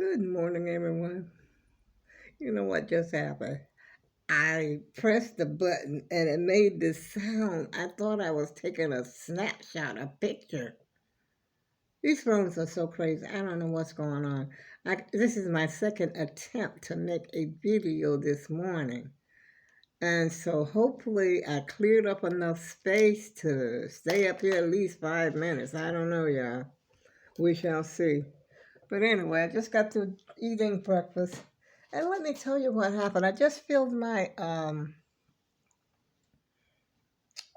Good morning, everyone. You know what just happened? I pressed the button and it made this sound. I thought I was taking a snapshot, a picture. These phones are so crazy. I don't know what's going on. This is my second attempt to make a video this morning. And so hopefully I cleared up enough space to stay up here at least 5 minutes. I don't know, y'all. We shall see. But anyway, I just got to eating breakfast. And let me tell you what happened. I just filled my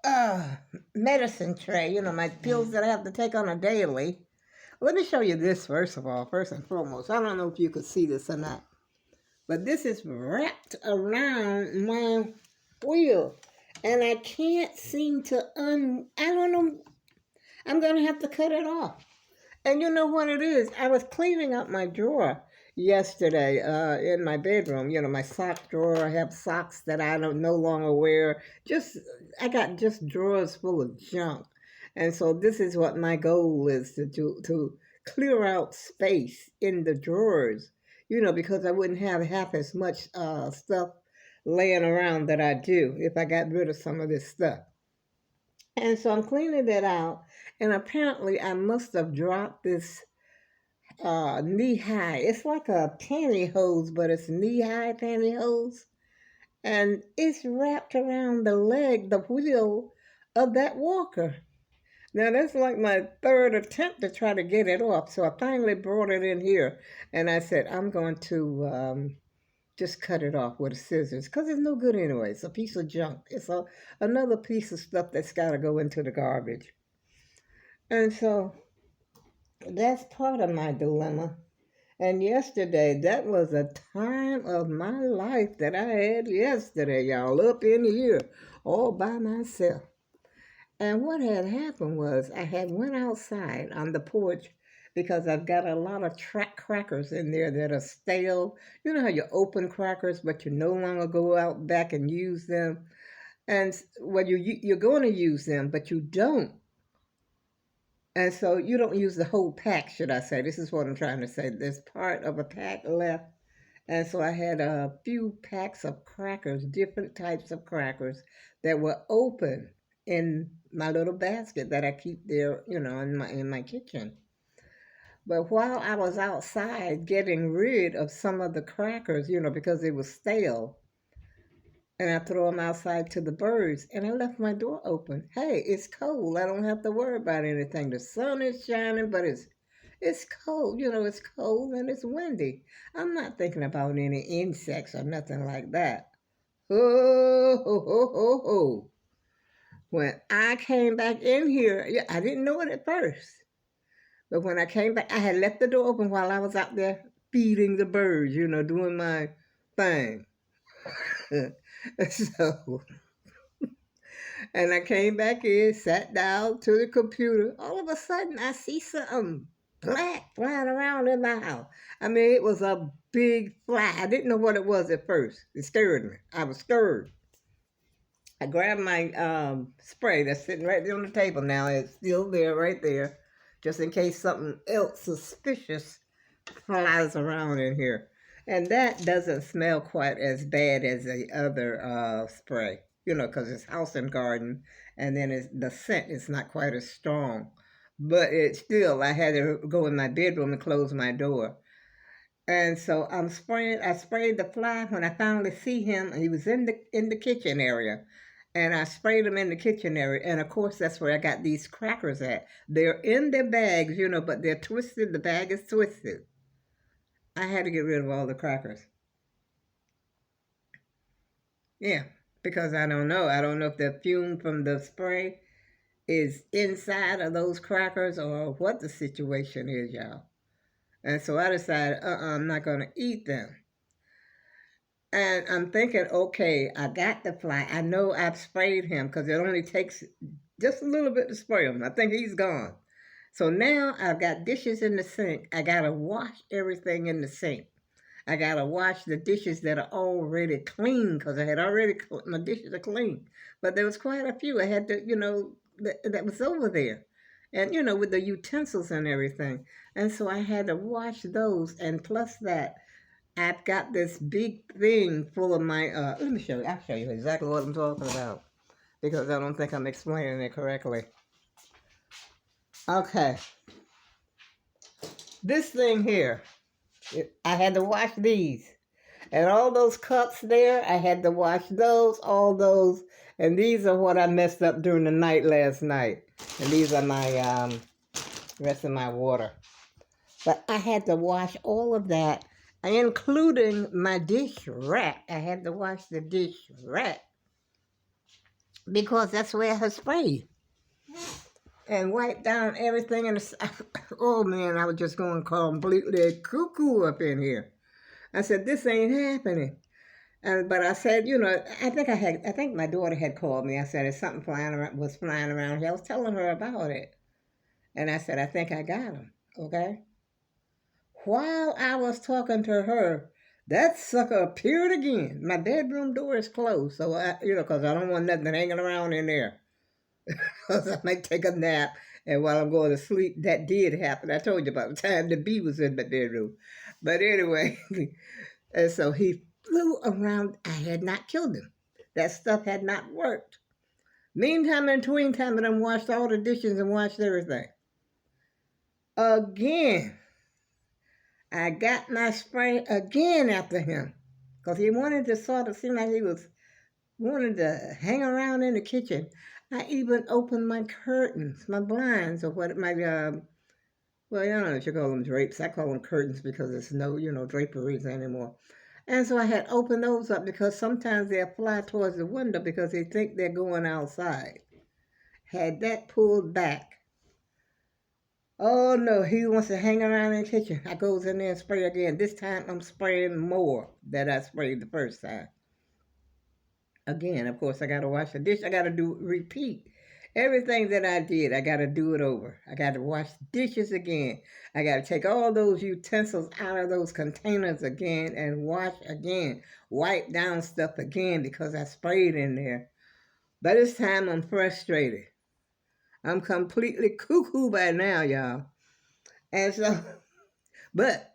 uh medicine tray, my pills that I have to take on a daily. Let me show you this first of all, first and foremost. I don't know if you could see this or not. But this is wrapped around my wheel. And I can't seem to I don't know. I'm gonna have to cut it off. And you know what it is? I was cleaning up my drawer yesterday in my bedroom. My sock drawer. I have socks that I don't no longer wear. I got just drawers full of junk. And so this is what my goal is to do, to clear out space in the drawers. Because I wouldn't have half as much stuff laying around that I do if I got rid of some of this stuff. And so I'm cleaning that out, and apparently I must have dropped this knee high. It's like a pantyhose, but it's knee high pantyhose, and it's wrapped around the leg, the wheel of that walker. Now that's like my third attempt to try to get it off. So I finally brought it in here, and I said I'm going to just cut it off with scissors because it's no good anyway. It's a piece of junk. Another piece of stuff that's got to go into the garbage. And so that's part of my dilemma. And yesterday, that was a time of my life that I had yesterday, y'all, up in here all by myself. And what had happened was I had went outside on the porch because I've got a lot of crackers in there that are stale. You know how you open crackers, but you no longer go out back and use them. And well, you're going to use them, but you don't. And so you don't use the whole pack, should I say. This is what I'm trying to say. There's part of a pack left. And so I had a few packs of crackers, different types of crackers that were open in my little basket that I keep there, in my kitchen. But while I was outside getting rid of some of the crackers, because it was stale, and I throw them outside to the birds, and I left my door open. Hey, it's cold. I don't have to worry about anything. The sun is shining, but it's cold. It's cold and it's windy. I'm not thinking about any insects or nothing like that. Ho, ho, ho, ho, ho. When I came back in here, yeah, I didn't know it at first. But when I came back, I had left the door open while I was out there feeding the birds, doing my thing. So, and I came back in, sat down to the computer. All of a sudden, I see something black flying around in my house. I mean, it was a big fly. I didn't know what it was at first. It scared me. I was scared. I grabbed my spray that's sitting right there on the table now. It's still there, right there, just in case something else suspicious flies around in here. And that doesn't smell quite as bad as the other spray, because it's house and garden, and then the scent is not quite as strong. But it's still, I had to go in my bedroom and close my door. And so I sprayed the fly when I finally see him, and he was in the kitchen area. And I sprayed him in the kitchen area, and of course that's where I got these crackers at. They're in their bags, but they're twisted. The bag is twisted. I had to get rid of all the crackers. Yeah, because I don't know. I don't know if the fume from the spray is inside of those crackers or what the situation is, y'all. And so I decided, I'm not going to eat them. And I'm thinking, okay, I got the fly. I know I've sprayed him because it only takes just a little bit to spray him. I think he's gone. So now I've got dishes in the sink. I got to wash everything in the sink. I got to wash the dishes that are already clean because I had already, my dishes are clean. But there was quite a few I had to, that was over there. and with the utensils and everything. And so I had to wash those, and plus that, I've got this big thing full of my. Let me show you. I'll show you exactly what I'm talking about because I don't think I'm explaining it correctly. Okay, this thing here, I had to wash these. And all those cups there, I had to wash those, all those. And these are what I messed up during the night last night. And these are my rest of my water. But I had to wash all of that, including my dish rack. I had to wash the dish rack because that's where I had sprayed and wipe down everything. And oh man, I was just going completely cuckoo up in here. I said, this ain't happening. But I said, I think my daughter had called me. I said, if something was flying around here. I was telling her about it. And I said, I think I got him. Okay. While I was talking to her, that sucker appeared again. My bedroom door is closed. So, because I don't want nothing hanging around in there. Because I might take a nap. And while I'm going to sleep, that did happen. I told you about the time the bee was in my bedroom. But anyway, and so he flew around. I had not killed him. That stuff had not worked. Meantime and between time, I washed all the dishes and washed everything. Again, I got my spray again after him. Because he wanted to sort of seem like he wanted to hang around in the kitchen. I even opened my curtains, my blinds, or what my, well, I don't know if you call them drapes. I call them curtains because there's no, draperies anymore. And so I had opened those up because sometimes they'll fly towards the window because they think they're going outside. Had that pulled back. Oh no, he wants to hang around in the kitchen. I goes in there and spray again. This time I'm spraying more than I sprayed the first time. Again, of course, I got to wash the dish. I got to repeat. Everything that I did, I got to do it over. I got to wash dishes again. I got to take all those utensils out of those containers again and wash again. Wipe down stuff again because I sprayed in there. By this time, I'm frustrated. I'm completely cuckoo by now, y'all. And so, but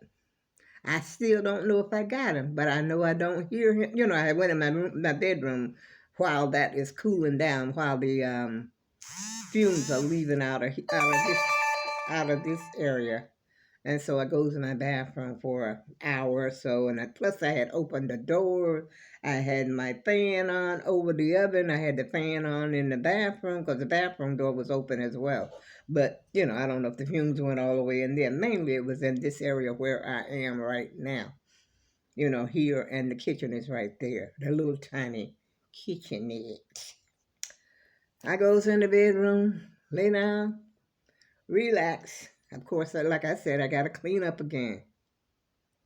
I still don't know if I got him, but I know I don't hear him. I went in my bedroom while that is cooling down, while the fumes are leaving out of this area. And so I goes in my bathroom for an hour or so, and plus I had opened the door. I had my fan on over the oven. I had the fan on in the bathroom because the bathroom door was open as well. But, I don't know if the fumes went all the way in there. Mainly it was in this area where I am right now. Here, and the kitchen is right there. The little tiny kitchenette. I goes in the bedroom, lay down, relax. Of course, like I said, I got to clean up again.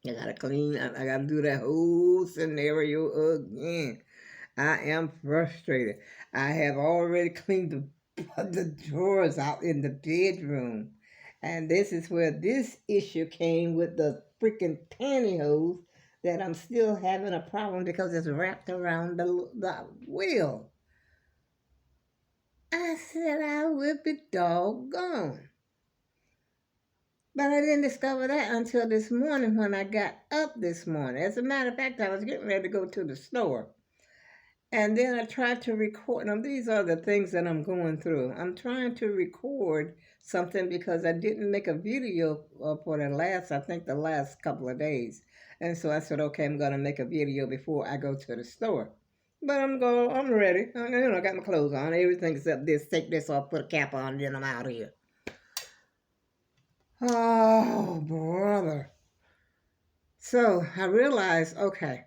I got to clean up. I got to do that whole scenario again. I am frustrated. I have already cleaned the drawers out in the bedroom. And this is where this issue came with the freaking pantyhose that I'm still having a problem because it's wrapped around the wheel. I said I would be doggone. But I didn't discover that until this morning when I got up this morning. As a matter of fact, I was getting ready to go to the store. And then I tried to record. Now, these are the things that I'm going through. I'm trying to record something because I didn't make a video for the last couple of days. And so I said, okay, I'm going to make a video before I go to the store. But I'm ready. I got my clothes on, everything except this. Take this off, put a cap on, then I'm out of here. Oh, brother. So I realized, okay,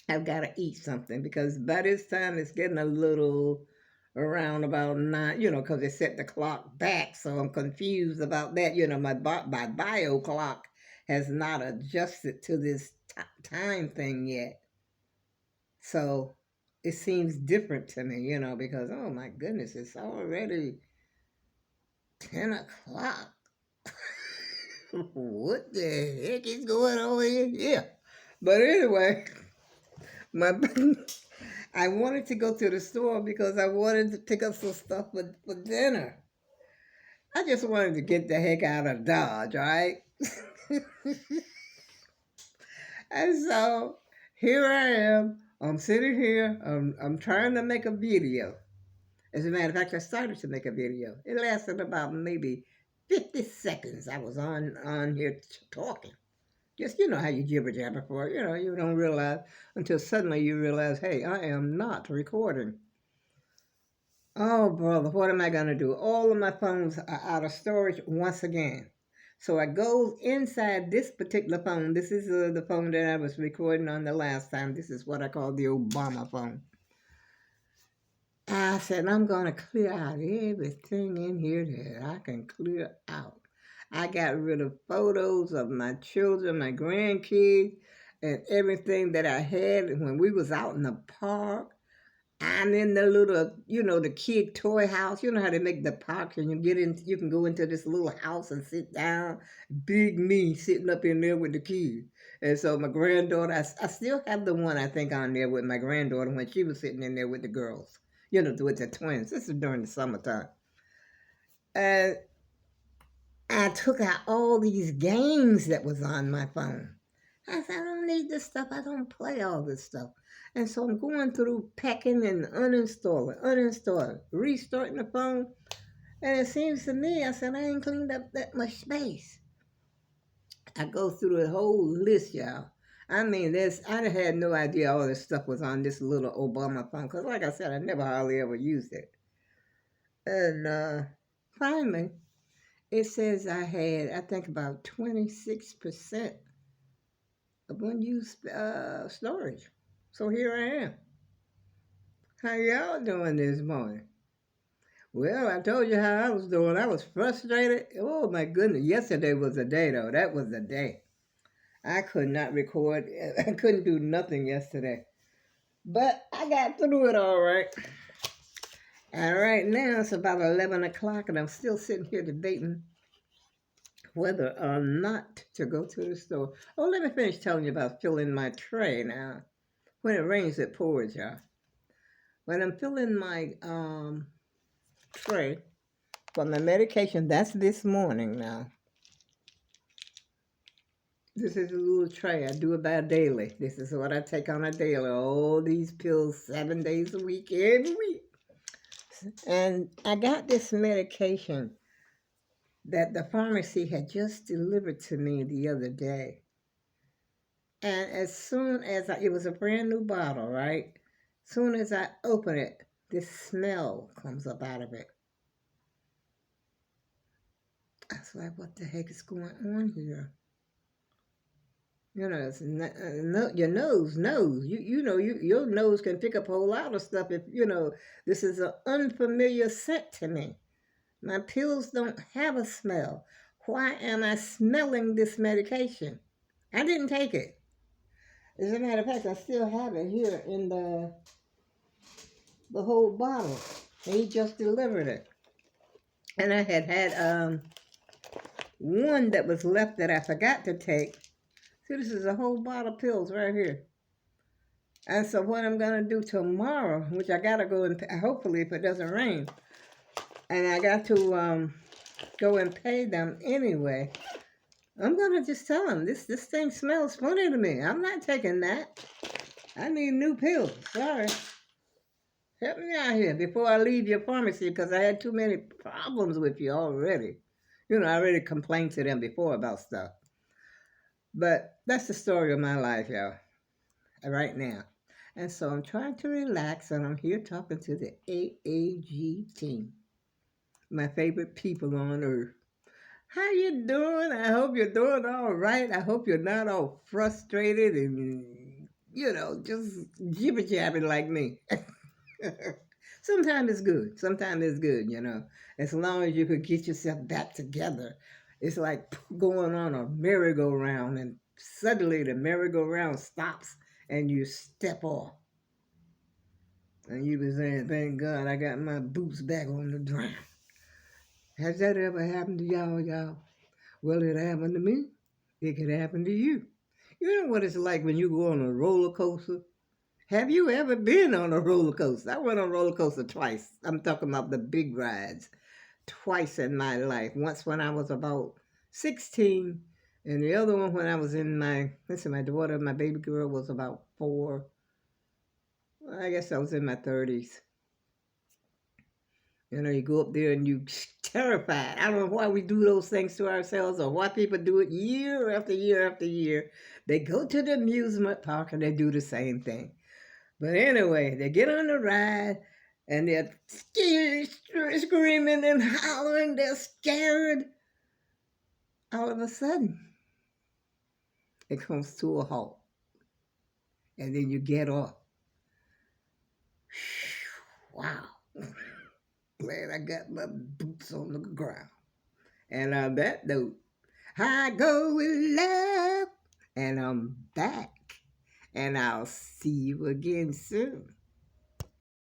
I've got to eat something because by this time it's getting a little around about 9, because they set the clock back. So I'm confused about that. My bio clock has not adjusted to this time thing yet. So it seems different to me, because, oh my goodness, it's already 10 o'clock. What the heck is going on here? Yeah. But anyway, I wanted to go to the store because I wanted to pick up some stuff for dinner. I just wanted to get the heck out of Dodge, all right? And so here I am. I'm sitting here. I'm trying to make a video. As a matter of fact, I started to make a video. It lasted about maybe 50 seconds. I was on here talking. Just, you know how you jibber jabber for it. You know, you don't realize until suddenly you realize, hey, I am not recording. Oh, brother, what am I going to do? All of my phones are out of storage once again. So I go inside this particular phone. This is the phone that I was recording on the last time. This is what I call the Obama phone. I said, I'm going to clear out everything in here that I can clear out. I got rid of photos of my children, my grandkids, and everything that I had when we was out in the park. I'm in the little, the kid toy house. You know how they make the park and you can go into this little house and sit down. Big me sitting up in there with the kids. And so my granddaughter, I still have the one I think on there with my granddaughter when she was sitting in there with the girls, with the twins. This is during the summertime. And I took out all these games that was on my phone. I said, I don't need this stuff. I don't play all this stuff. And so I'm going through packing and uninstalling, restarting the phone. And it seems to me, I said, I ain't cleaned up that much space. I go through the whole list, y'all. I mean, I had no idea all this stuff was on this little Obama phone. Because like I said, I never hardly ever used it. And finally, it says I had, I think, about 26% of unused storage. So here I am. How y'all doing this morning? Well, I told you how I was doing. I was frustrated. Oh my goodness. Yesterday was a day though. That was the day. I could not record. I couldn't do nothing yesterday. But I got through it all right. And right now it's about 11 o'clock and I'm still sitting here debating whether or not to go to the store. Oh, let me finish telling you about filling my tray now. When it rains, it pours, y'all. When I'm filling my tray for my medication, that's this morning now. This is a little tray. I do about daily. This is what I take on a daily. All these pills 7 days a week, every week. And I got this medication that the pharmacy had just delivered to me the other day. And as soon as it was a brand new bottle, right? As soon as I open it, this smell comes up out of it. I was like, what the heck is going on here? It's your nose knows. Your nose can pick up a whole lot of stuff if, this is an unfamiliar scent to me. My pills don't have a smell. Why am I smelling this medication? I didn't take it. As a matter of fact, I still have it here in the whole bottle. And he just delivered it. And I had one that was left that I forgot to take. See, this is a whole bottle of pills right here. And so what I'm going to do tomorrow, which I got to go and hopefully if it doesn't rain, and I got to go and pay them anyway, I'm going to just tell them, this thing smells funny to me. I'm not taking that. I need new pills. Sorry. Help me out here before I leave your pharmacy because I had too many problems with you already. I already complained to them before about stuff. But that's the story of my life, y'all, right now. And so I'm trying to relax, and I'm here talking to the AAG team, my favorite people on earth. How you doing? I hope you're doing all right. I hope you're not all frustrated and, just jibber-jabbing like me. Sometimes it's good. Sometimes it's good, as long as you could get yourself back together. It's like going on a merry-go-round and suddenly the merry-go-round stops and you step off. And you be saying, thank God I got my boots back on the ground. Has that ever happened to y'all? Well, it happened to me. It could happen to you. You know what it's like when you go on a roller coaster? Have you ever been on a roller coaster? I went on a roller coaster twice. I'm talking about the big rides. twice in my life. Once when I was about 16, and the other one when I was in my daughter, my baby girl was about 4. I guess I was in my 30s. You know, you go up there and you terrified. I don't know why we do those things to ourselves or why people do it year after year after year. They go to the amusement park and they do the same thing. But anyway, they get on the ride and they're screaming and hollering. They're scared. All of a sudden, it comes to a halt. And then you get off. Wow. Glad I got my boots on the ground. And on that note, I go with love. And I'm back. And I'll see you again soon.